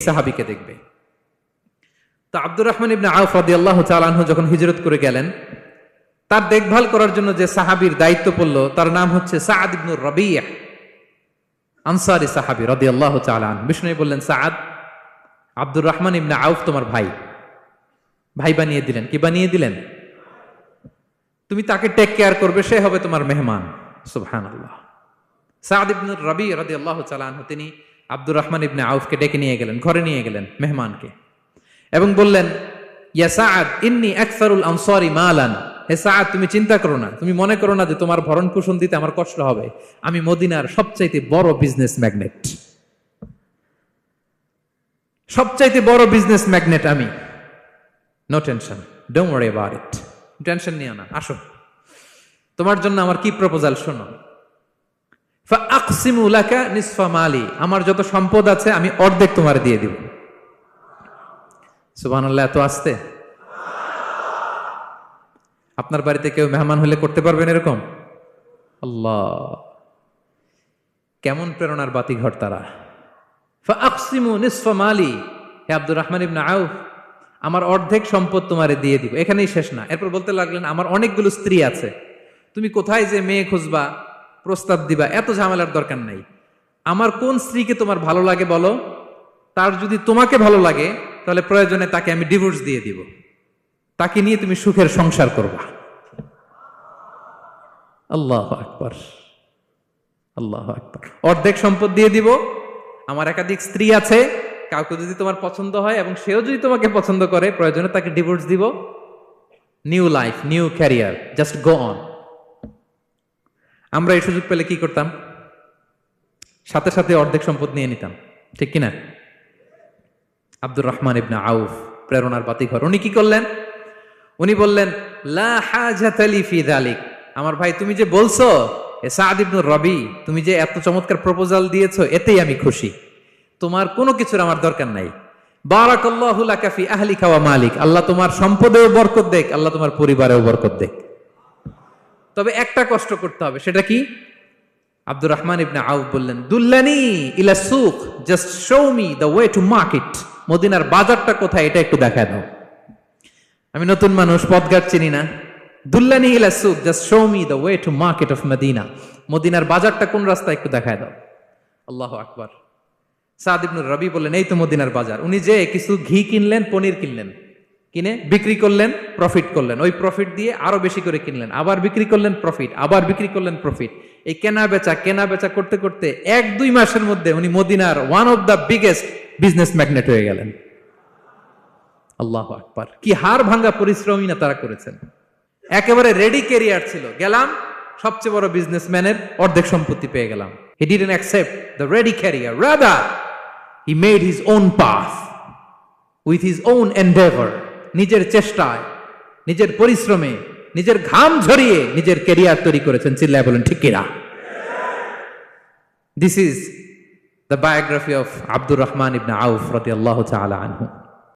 সাহাবীকে দেখবে। তো আব্দুর রহমান ইবনে আউফ রাদিয়াল্লাহু তাআলা আনহু যখন হিজরত করে গেলেন, তার দেখভাল করার জন্য যে সাহাবীর দায়িত্ব পড়ল তার নাম হচ্ছে সাআদ ইবনে রাবিয়া, আনসারী সাহাবী রাদিয়াল্লাহু তাআলা আনহু। বিষ্ণু বললেন, সাআদ, আব্দুর রহমান ইবনে আউফ তোমার ভাই, ভাই বানিয়ে দিলেন। কি বানিয়ে দিলেন? তুমি তাকে টেক কেয়ার করবে, সে হবে তোমার মেহমান। সুবহানাল্লাহ। সাআদ ইবনে রাবি রাদিয়াল্লাহু তাআলা আনহু তিনি আব্দুর রহমান ইবনে আউফকে ডেকে নিয়ে গেলেন, ঘরে নিয়ে গেলেন মেহমানকে, এবং বললেন, ইয়া সাআদ ইন্নী আকসারুল আনসারি মালান। হে সাআদ, তুমি চিন্তা করো না, তুমি মনে করো না যে তোমার ভরণ পোষণ দিতে আমার কষ্ট হবে। আমি মদিনার সবচাইতে বড় বিজনেস ম্যাগনেট, সবচাইতে বড় বিজনেস ম্যাগনেট আমি। No tension, don't worry about it. Tension নিও না, আসো, তোমার জন্য আমার কি প্রপোজাল শোনো। ফাআকসিমু লাকা নিসফা মালি, আমার যত সম্পদ আছে আমি অর্ধেক তোমার দিয়ে দিব। সুবহানাল্লাহ। এত আসতে আপনার বাড়িতে কেউ মেহমান হলে করতে পারবেন এরকম? আল্লাহ, কেমন প্রেরণার বাতিঘর তারা। ফাআকসিমু নিসফা মালি, হে আব্দুর রহমান ইবনে আউফ, আমার অর্ধেক সম্পদ তোমারে দিয়ে দিব। এখানেই শেষ না, এরপর বলতে লাগলেন, আমার অনেকগুলো স্ত্রী আছে, তুমি কোথায় যে মেয়ে খুঁজবা, প্রস্তাব দিবা, এত ঝামেলার দরকার নাই। আমার কোন স্ত্রীকে তোমার ভালো লাগে বলো, তার যদি তোমাকে ভালো লাগে তাহলে প্রয়োজনে তাকে আমি ডিভোর্স দিয়ে দিব, তাকে নিয়ে তুমি সুখের সংসার করবা। আল্লাহু আকবার, আল্লাহু আকবার। অর্ধেক সম্পদ দিয়ে দিব, আমার একাধিক স্ত্রী আছে, কাউকে যদি তোমার পছন্দ হয় এবং সেও যদি তোমাকে পছন্দ করে, প্রয়োজনে তাকে ডিভোর্স দিব। New life, new career, just go on. আমরা এই সুযোগ পেলে কি করতাম? সাথে সাথে অর্ধেক সম্পদ নিয়ে নিতাম, ঠিক কিনা? আব্দুর রহমান ইবনে আউফ প্রেরণার বাতিঘর। উনি কি করলেন? উনি বললেন, লা হাজাতা লি ফি যালিক। আমার ভাই, তুমি যে বলছো, এ সাআদ ইবনে রাবি, তুমি যে এত চমৎকার প্রপোজাল দিয়েছো, এতেই আমি খুশি। তোমার কোনো কিছুর আমার দরকার নাই। বারাকাল্লাহু লাকা ফি আহলিকা ওয়া মালিক, আল্লাহ তোমার সম্পদেও বরকত দেখ, আল্লাহ তোমার পরিবারেও বরকত দেখ। তবে একটা কষ্ট করতে হবে, সেটা কি? আব্দুর রহমান ইবনে আউফ বললেন, দুল্লানি ইলা সুক, just show me the way to market. মদিনার বাজারটা কোথায় এটা একটু দেখায় দাও। আমি নতুন মানুষ, পথঘাট চিনি না। দুল্লানি ইলা সুক, just show me the way to market of Medina. মদিনার বাজারটা কোন রাস্তা একটু দেখায় দাও। আল্লাহু আকবার। সাদ ইবনে রাবি বললেন, এই তো মদিনার বাজার। উনি যে কিছু ঘি কিনলেন, পনির কিনলেন, কিনে বিক্রি করলেন, প্রফিট করলেন। ওই প্রফিট দিয়ে আরো বেশি করে কিনলেন, আবার বিক্রি করলেন, প্রফিট, আবার বিক্রি করলেন, প্রফিট। এই কেনা বেচা করতে করতে 1-2 মাসের মধ্যে উনি মদিনার one of the biggest business magnate হয়ে গেলেন। আল্লাহু আকবার। কি হাড় ভাঙ্গা পরিশ্রমই না তারা করেছেন। একেবারে রেডি ক্যারিয়ার ছিল, গেলাম সবচেয়ে বড় বিজনেসম্যানের অর্ধেক সম্পত্তি পেয়ে গেলাম। He didn't accept the ready career, rather he made his own path with his own endeavor. নিজের চেষ্টায়, নিজের পরিশ্রমে, নিজের ঘাম ঝরিয়ে নিজের ক্যারিয়ার তৈরি করেছেন। চিল্লায় বলেন ঠিক কিনা? This is the biography of Abdul Rahman ibn Auf radiyallahu ta'ala anhu.